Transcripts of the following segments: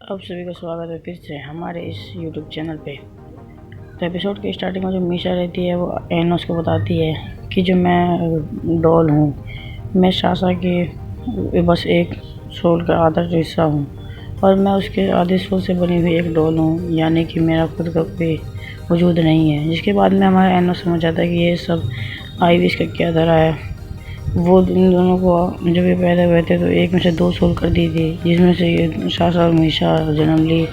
आप सभी का स्वागत है फिर से हमारे इस YouTube चैनल पे। तो एपिसोड की स्टार्टिंग में जो मीशा रहती है वो एनोस को बताती है कि जो मैं डॉल हूँ, मैं शासा के बस एक सोल का आधा हिस्सा हूँ और मैं उसके आधे सोल से बनी हुई एक डॉल हूँ, यानी कि मेरा खुद का कोई वजूद नहीं है। जिसके बाद में हमारा एनोस समझ आता है कि ये सब आईविश का क्या धरा है। वो इन दोनों को जब ये पैदा हुए थे तो एक में से 2 सोल कर दी थी, जिसमें से ये शासा और मीशा जन्म ली।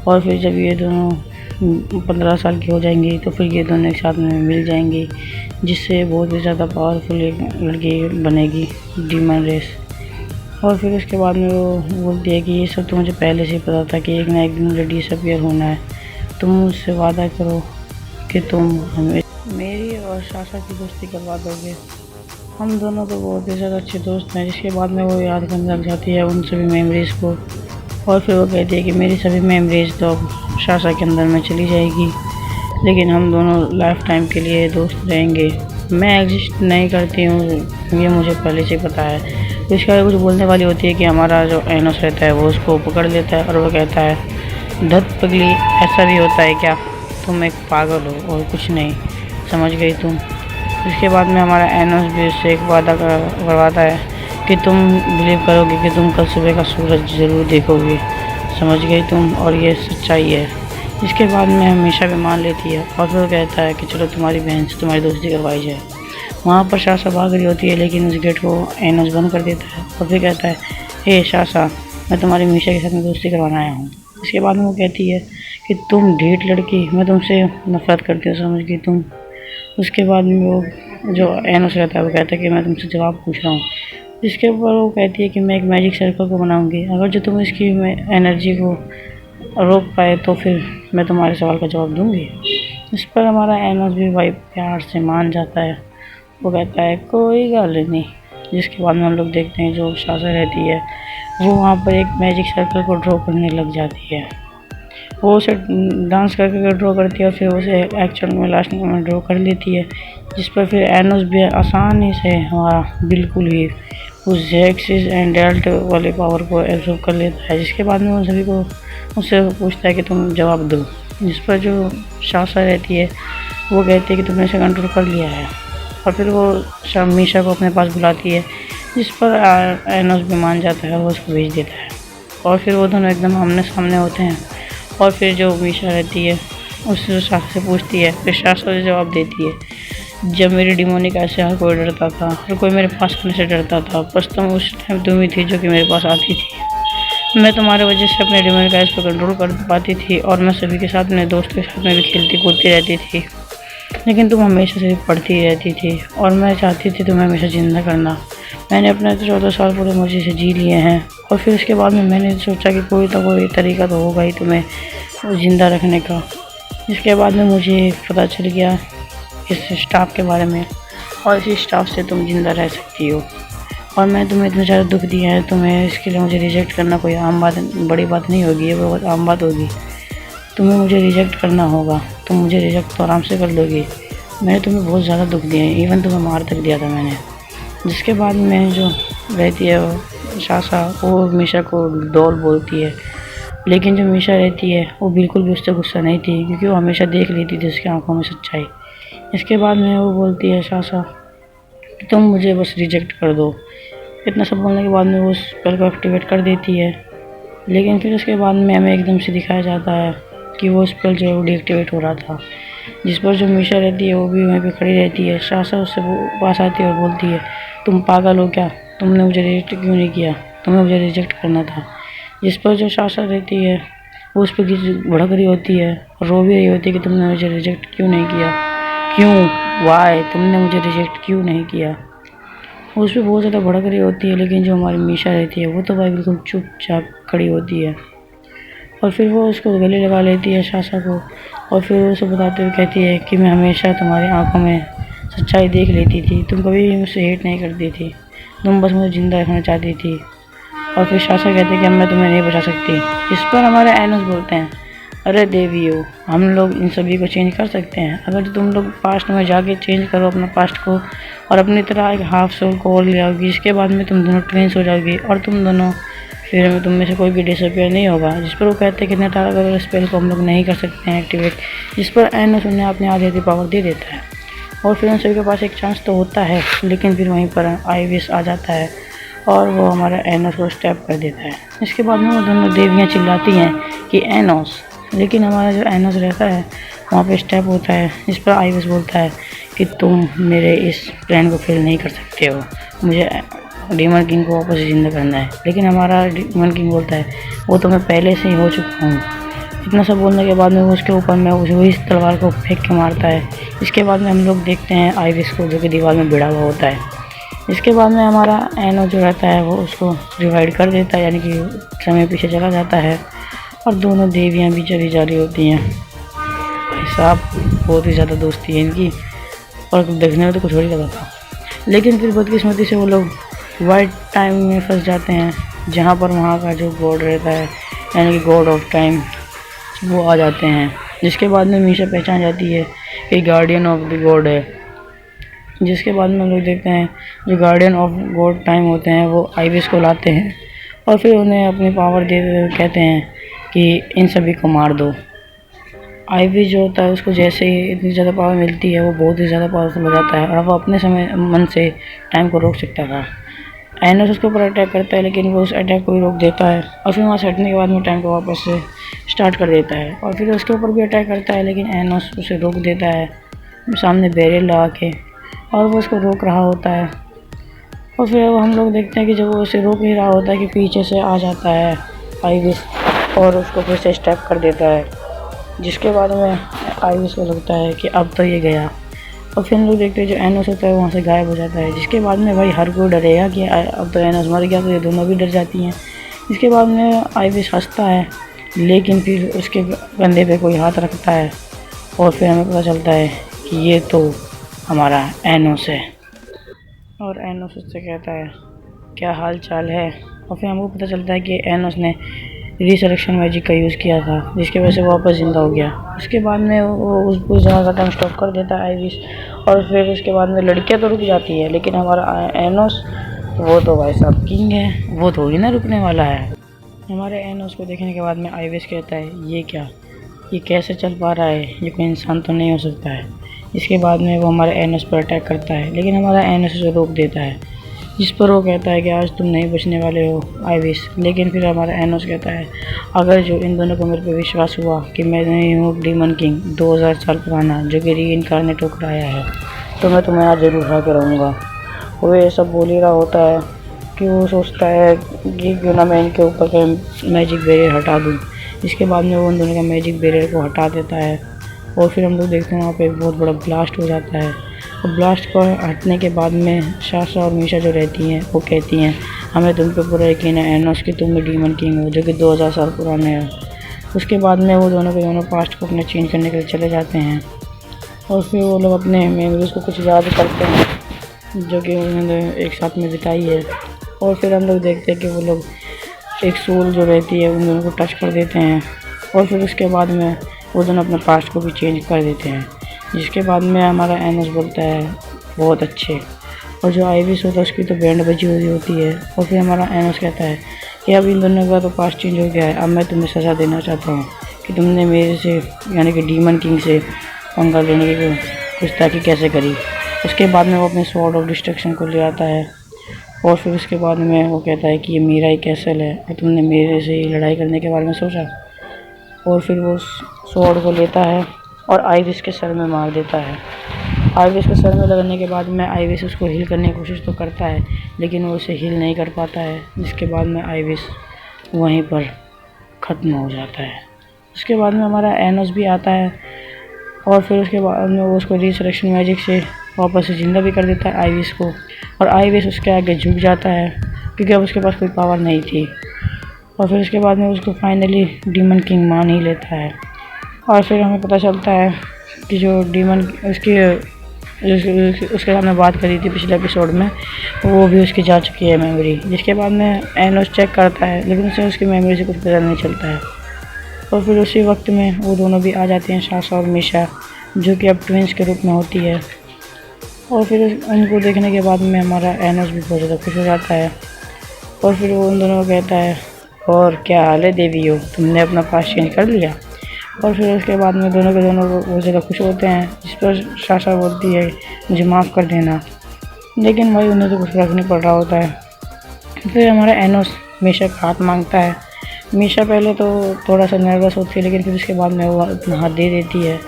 और फिर जब ये दोनों 15 साल की हो जाएंगी तो फिर ये दोनों एक साथ में मिल जाएंगी, जिससे बहुत ही ज़्यादा पावरफुल एक लड़की बनेगी, डीमन रेस। और फिर उसके बाद में वो बोलती है कि ये सब तो मुझे पहले से ही पता था कि एक ना एक दिन मुझे डिसअपियर होना है। तुम मुझसे वादा करो कि तुम हमें मेरी और शासा की दोस्ती करवा दोगे। हम दोनों तो बहुत ही ज़्यादा अच्छे दोस्त हैं। जिसके बाद में वो याद करने लग जाती है उन सभी मेमोरीज़ को, और फिर वो कहती है कि मेरी सभी मेमोरीज़ तो अब शासा के अंदर में चली जाएगी, लेकिन हम दोनों लाइफ टाइम के लिए दोस्त रहेंगे। मैं एग्जिस्ट नहीं करती हूँ, ये मुझे पहले से पता है। तो इसका कुछ बोलने वाली होती है कि हमारा जो एनोस रहता है वो उसको पकड़ लेता है और वो कहता है, धत पगली, ऐसा भी होता है क्या? तुम एक पागल हो और कुछ नहीं, समझ गई तुम। इसके बाद में हमारा एनोस भी उससे एक वादा करवाता है कि तुम बिलीव करोगे कि तुम कल सुबह का सूरज ज़रूर देखोगे, समझ गई तुम, और ये सच्चाई है। इसके बाद में हमेशा भी मान लेती है और फिर कहता है कि चलो तुम्हारी बहन से तुम्हारी दोस्ती करवाई जाए। वहाँ पर शासा भाग रही होती है, लेकिन उस गेट को एनोस बंद कर देता है और फिर कहता है, हे शासा, मैं तुम्हारी मीशा के साथ में दोस्ती करवाना आया हूँ। इसके बाद में वो कहती है कि तुम ढीठ लड़की, मैं तुमसे नफरत करती हूँ, समझ गई तुम। उसके बाद में वो जो एनोस रहता है वो कहता है कि मैं तुमसे जवाब पूछ रहा हूँ। इसके ऊपर वो कहती है कि मैं एक मैजिक सर्कल को बनाऊंगी, अगर जो तुम इसकी एनर्जी को रोक पाए तो फिर मैं तुम्हारे सवाल का जवाब दूंगी। इस पर हमारा एनोस भी भाई प्यार से मान जाता है। वो कहता है कोई गल नहीं। जिसके बाद में हम लोग देखते हैं जो शासा रहती है वो वहाँ पर एक मैजिक सर्कल को ड्रॉ करने लग जाती है। वो उसे डांस करके ड्रॉ करती है और फिर उसे एक्चुअल में लास्ट में ड्रॉ कर लेती है, जिस पर फिर एनोस भी आसानी से हमारा बिल्कुल ही उस जेक्सिस एंड डेल्ट वाले पावर को एब्जॉर्ब कर लेता है। जिसके बाद में उन सभी को उससे पूछता है कि तुम जवाब दो, जिस पर जो शासा रहती है वो कहती है कि तुमने इसे कंट्रोल कर लिया है। और फिर वो मीशा को अपने पास बुलाती है, जिस पर एनोस भी मान जाता है, वो उसको भेज देता है। और फिर वो दोनों एकदम आमने सामने होते हैं। और फिर जो मीशा रहती है उससे शासा से पूछती है, फिर शासा से जवाब देती है, जब मेरी डिमोनिक ऐसे हर कोई डरता था, हर कोई मेरे पास आने से डरता था, बस तुम उस टाइम तुम ही थी जो कि मेरे पास आती थी। मैं तुम्हारे वजह से अपने डिमोनिक ऐस पर कंट्रोल कर पाती थी और मैं सभी के साथ, अपने दोस्तों के साथ में भी खेलती कूदती रहती थी, लेकिन तुम हमेशा सिर्फ पढ़ती ही रहती थी और मैं चाहती थी तुम्हें हमेशा ज़िंदा करना। मैंने अपने 14 साल पूरे मर्जी से जी लिए हैं और फिर उसके बाद में मैंने सोचा कि कोई तरीका तो होगा ही तुम्हें ज़िंदा रखने का। इसके बाद में मुझे पता चल गया इस स्टाफ के बारे में और इसी स्टाफ से तुम ज़िंदा रह सकती हो। और मैं तुम्हें इतना ज़्यादा दुख दिया है, तुम्हें इसके लिए मुझे रिजेक्ट करना कोई आम बात, बड़ी बात नहीं होगी, ये बहुत आम बात होगी। तुम्हें मुझे रिजेक्ट करना होगा, तुम मुझे रिजेक्ट तो आराम से कर लोगी। मैंने तुम्हें बहुत ज़्यादा दुख दिया है, इवन तुम्हें मार तक दिया था मैंने। जिसके बाद में जो रहती है वो शासा, वो मीशा को डॉल बोलती है, लेकिन जो मीशा रहती है वो बिल्कुल भी उससे गुस्सा नहीं थी, क्योंकि वो हमेशा देख लेती थी उसकी आंखों में सच्चाई। इसके बाद में वो बोलती है शासा कि तुम मुझे बस रिजेक्ट कर दो। इतना सब बोलने के बाद में वो उस स्पेल को एक्टिवेट कर देती है, लेकिन फिर उसके बाद में हमें एकदम से दिखाया जाता है कि वो स्पेल जो है वो डीएक्टिवेट हो रहा था, जिस पर जो मीशा रहती है वो भी वहीं पे खड़ी रहती है। शासा उससे पास आती है और बोलती है, तुम पागल हो क्या? तुमने मुझे रिजेक्ट क्यों नहीं किया? तुम्हें मुझे रिजेक्ट करना था। जिस पर जो शासा रहती है वो उस पर भड़क रही होती है, रो भी रही होती है कि तुमने मुझे रिजेक्ट क्यों नहीं किया, क्यों, वाई, तुमने मुझे रिजेक्ट क्यों नहीं किया। उस पर बहुत ज़्यादा भड़क रही होती है, लेकिन जो हमारी मीशा रहती है वो तो भाई बिल्कुल चुपचाप खड़ी होती है। और फिर वो उसको गले लगा लेती है शासा को, और फिर वो उसे बताते हुए कहती है कि मैं हमेशा तुम्हारी आंखों में सच्चाई देख लेती थी, तुम कभी भी मुझसे हेट नहीं करती थी, तुम बस मुझे ज़िंदा रखना चाहती थी। और फिर शासा कहते हैं कि अब मैं तुम्हें नहीं बचा सकती। इस पर हमारे एनोस बोलते हैं, अरे देवियों, हम लोग इन सभी को चेंज कर सकते हैं। अगर तुम लोग पास्ट में जाके चेंज करो अपना पास्ट को और अपनी तरह एक हाफ सोल को और ले आओगी, इसके बाद में तुम दोनों ट्विंस हो जाओगी और तुम दोनों फिर तुम में से कोई भी डिसअपियर नहीं होगा। जिस पर वो कहते हैं कि नेटारा का स्पेल को हम लोग नहीं कर सकते हैं एक्टिवेट, जिस पर एनोस उन्हें अपनी आधी पावर दे देता है। और फिर उन सभी के पास एक चांस तो होता है, लेकिन फिर वहीं पर आईविस आ जाता है और वो हमारा एनोस को स्टैप कर देता है। इसके बाद में वो दोनों देवियाँ चिल्लाती हैं कि एनोस, लेकिन हमारा जो एनोस रहता है वहाँ पे स्टैप होता है, जिस पर आईविस बोलता है कि तुम मेरे इस प्लान को फेल नहीं कर सकते हो, मुझे डीमन किंग को वापस जिंदा करना है। लेकिन हमारा डीमन किंग बोलता है वो तो मैं पहले से ही हो चुका हूँ। इतना सब बोलने के बाद में उसके ऊपर में वही तलवार को फेंक के मारता है। इसके बाद में हम लोग देखते हैं आईविस को जो कि दीवार में भिड़ा हुआ होता है। इसके बाद में हमारा एनो जो रहता है वो उसको रिवाइड कर देता है, यानी कि समय पीछे चला जाता है और दोनों देवियाँ भी चली जा रही होती हैं। भाई साहब बहुत ही ज़्यादा दोस्ती है इनकी, और देखने में तो कुछ और ही लगा था। लेकिन फिर बदकिस्मती से वो लोग वाइट टाइम में फंस जाते हैं, जहाँ पर वहाँ का जो गॉड रहता है यानी कि गॉड ऑफ टाइम वो आ जाते हैं। जिसके बाद में मीशा पहचान जाती है कि गार्डियन ऑफ द गॉड है। जिसके बाद में हम लोग देखते हैं जो गार्डियन ऑफ गॉड टाइम होते हैं वो आईविस को लाते हैं और फिर उन्हें अपनी पावर दे कहते हैं कि इन सभी को मार दो। आईविस जो होता है उसको जैसे ही इतनी ज़्यादा पावर मिलती है वो बहुत ही ज़्यादा पावरफुल हो जाता है और वो अपने समय मन से टाइम को रोक सकता था। एनोस उसके ऊपर अटैक करता है, लेकिन वो उस अटैक को ही रोक देता है और फिर वहाँ से हटने के बाद में टाइम को वापस से स्टार्ट कर देता है। और फिर उसके ऊपर भी अटैक करता है, लेकिन एनोस उसे रोक देता है सामने बैरियर लगा के, और वो उसको रोक रहा होता है। और फिर हम लोग देखते हैं कि जब वो उसे रोक ही रहा होता है कि पीछे से आ जाता है आईविस और उसको फिर से स्टेप कर देता है। जिसके बाद में आईविस को लगता है कि अब तो ये गया, और फिर हम लोग देखते हैं जो एनोस होता है वहाँ से गायब हो जाता है। जिसके बाद में भाई हर कोई डरेगा कि अब तो एनोस मर गया, तो ये दोनों भी डर जाती हैं। इसके बाद में आईविस हंसता है, लेकिन फिर उसके कंधे पे कोई हाथ रखता है और फिर हमें पता चलता है कि ये तो हमारा एनोस है। और एनोस उससे कहता है क्या हाल चाल है, और फिर हमको पता चलता है कि एनोस ने रिसरेक्शन मैजिक का यूज़ किया था, जिसकी वजह से वापस ज़िंदा हो गया। उसके बाद में वो उस जगह का टाइम स्टॉप कर देता है आईविस, और फिर उसके बाद में लड़कियां तो रुक जाती है, लेकिन हमारा एनोस वो तो भाई साहब किंग है, वो थोड़ी ना रुकने वाला है। हमारे एनोस को देखने के बाद में आईविस कहता है ये क्या, ये कैसे चल पा रहा है, ये कोई इंसान तो नहीं हो सकता है। इसके बाद में वो हमारे एनोस पर अटैक करता है, लेकिन हमारा एनोस उसे रोक देता है, जिस पर वो कहता है कि आज तुम नहीं बचने वाले हो आईविस। लेकिन फिर हमारा एनोस कहता है अगर जो इन दोनों को मेरे पे विश्वास हुआ कि मैं नहीं हूँ डीमन किंग 2000 साल पुराना जो कि रीइनकार्नेट होकर आया है, तो मैं तुम्हें आज ज़रूर उठा के रहूँगा। वो ये सब बोल ही रहा होता है कि वो सोचता है कि क्यों ना मैं इनके ऊपर का मैजिक बैरियर हटा दूँ। इसके बाद में वो उन दोनों का मैजिक बैरियर को हटा देता है, और फिर हम लोग देखते हैं वहाँ पे बहुत बड़ा ब्लास्ट हो जाता है। और ब्लास्ट को हटने के बाद में साशा और मीशा जो रहती हैं वो कहती हैं हमें तुम पे पूरा यकीन है एनोस कि तुम डीमन किंग हो जो कि 2000 साल पुराने हो। उसके बाद में वो दोनों के दोनों पास्ट को अपने चेंज करने के लिए चले जाते हैं, और फिर वो लोग अपने मेमोरीज को कुछ याद करते हैं जो कि उन्होंने एक साथ में बिताई है। और फिर हम लोग देखते हैं कि वो लोग एक सोल जो रहती है उन दोनों को टच कर देते हैं, और फिर उसके बाद में वो दोनों अपने पास्ट को भी चेंज कर देते हैं। जिसके बाद में हमारा एनोस बोलता है बहुत अच्छे, और जो आईविस होता है उसकी तो बैंड बजी हुई होती है। और फिर हमारा एनोस कहता है कि अब इन दोनों का तो पास्ट चेंज हो गया है, अब मैं तुम्हें सज़ा देना चाहता हूँ कि तुमने मेरे से यानी कि डीमन किंग से पंगा लेने की गुस्ताखी कैसे करी। उसके बाद में वो अपने स्वॉर्ड ऑफ डिस्ट्रक्शन को ले आता है, और फिर उसके बाद में वो कहता है कि ये मेरा ही कैसल है और तुमने मेरे से ही लड़ाई करने के बारे में सोचा। और फिर वो स्वॉर्ड को लेता है और आईविस के सर में मार देता है। आईविस के सर में लगने के बाद में आईविस उसको हील करने की कोशिश तो करता है, लेकिन वो उसे हील नहीं कर पाता है। जिसके बाद में आईविस वहीं पर ख़त्म हो जाता है। उसके बाद में हमारा एनोस भी आता है, और फिर उसके बाद में वो उसको रिसरेक्शन मैजिक से वापस से ज़िंदा भी कर देता है आईविस को, और आईविस उसके आगे झुक जाता है क्योंकि अब उसके पास कोई पावर नहीं थी। और फिर उसके बाद में उसको फाइनली डीमन किंग मान ही लेता है। और फिर हमें पता चलता है कि जो डीमन उसके सामने बात करी थी पिछले एपिसोड में वो भी उसकी जा चुकी है मेमोरी। जिसके बाद में एनोस चेक करता है, लेकिन उसे उसकी मेमोरी से कुछ पता नहीं चलता है। और फिर उसी वक्त में वो दोनों भी आ जाते हैं, साशा और मीशा, जो कि अब ट्विंस के रूप में होती है। और फिर उनको देखने के बाद में हमारा एनोस भी बहुत ज़्यादा खुश हो जाता है, और फिर वो उन दोनों को कहता है और क्या हाल है देवी हो, तुमने अपना पास चेंज कर लिया। और फिर उसके बाद में दोनों के दोनों बहुत ज़्यादा खुश होते हैं, जिस पर साशा बोलती है मुझे माफ़ कर देना, लेकिन भाई उन्हें तो कुछ फर्क नहीं पड़ रहा होता है। फिर हमारा एनोस मीशा का हाथ मांगता है। मीशा पहले तो थोड़ा सा नर्वस होती है, लेकिन फिर उसके बाद में वो अपना हाथ दे देती है।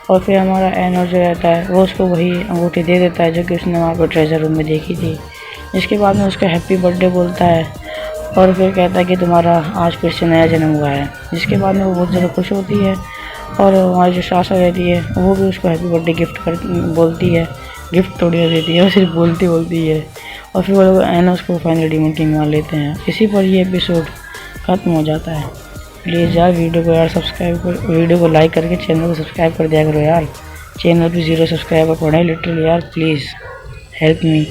और फिर हमारा एनोस जो रहता है वो उसको वही अंगूठी दे देता है जो कि उसने वहाँ पर ट्रेजर रूम में देखी थी। जिसके बाद में उसका हैप्पी बर्थडे बोलता है और फिर कहता है कि तुम्हारा आज फिर से नया जन्म हुआ है। जिसके बाद में वो बहुत ज़्यादा खुश होती है और हमारी जो सासा रहती है वो भी उसको हैप्पी बर्थडे गिफ्ट कर बोलती है, गिफ्ट थोड़ी देती है, वो सिर्फ बोलती है। और फिर वो लोग एनोस को फाइनली डीमन किंग मान लेते हैं। इसी पर ये एपिसोड ख़त्म हो जाता है। प्लीज़ यार वीडियो को यार वीडियो को लाइक करके चैनल को सब्सक्राइब कर दिया करो यार। चैनल पे 0 सब्सक्राइबर पड़े लिटरली यार, प्लीज़ हेल्प मी।